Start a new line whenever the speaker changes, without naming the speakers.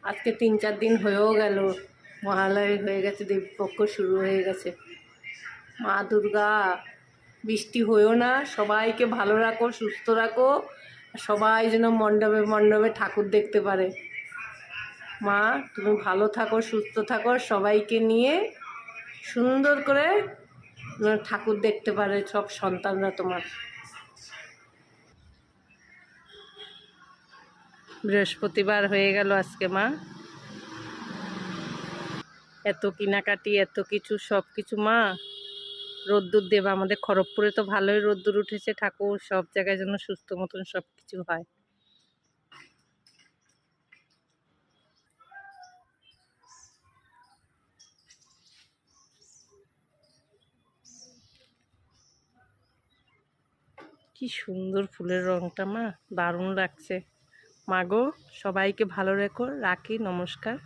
আজকে 3-4 দিন হয়েও গেল, মহালয়া হয়ে গেছে, দেবীপক্ষ শুরু হয়ে গেছে। মা দুর্গা বৃষ্টি হয়েও না, সবাইকে ভালো রাখো, সুস্থ রাখো, সবাই যেন মণ্ডপে মণ্ডপে ঠাকুর দেখতে পারে। মা তুমি ভালো থাকো, সুস্থ থাকো, সবাইকে নিয়ে সুন্দর করে ঠাকুর দেখতে পারে সব সন্তানরা তোমার। বৃহস্পতিবার হয়ে গেল আজকে মা, এত কেনাকাটি এত কিছু সব কিছু মা রোদ্দুর দেবা। আমাদের খড়গপুরে তো ভালোই রোদ্দুর উঠেছে, ঠাকুর সব জায়গায় যেন সুস্থ মতন সব কিছু হয়। কি সুন্দর ফুলের রংটা মা, দারুণ লাগছে। মাগো সবাইকে ভালো রেখো, রাখি, নমস্কার।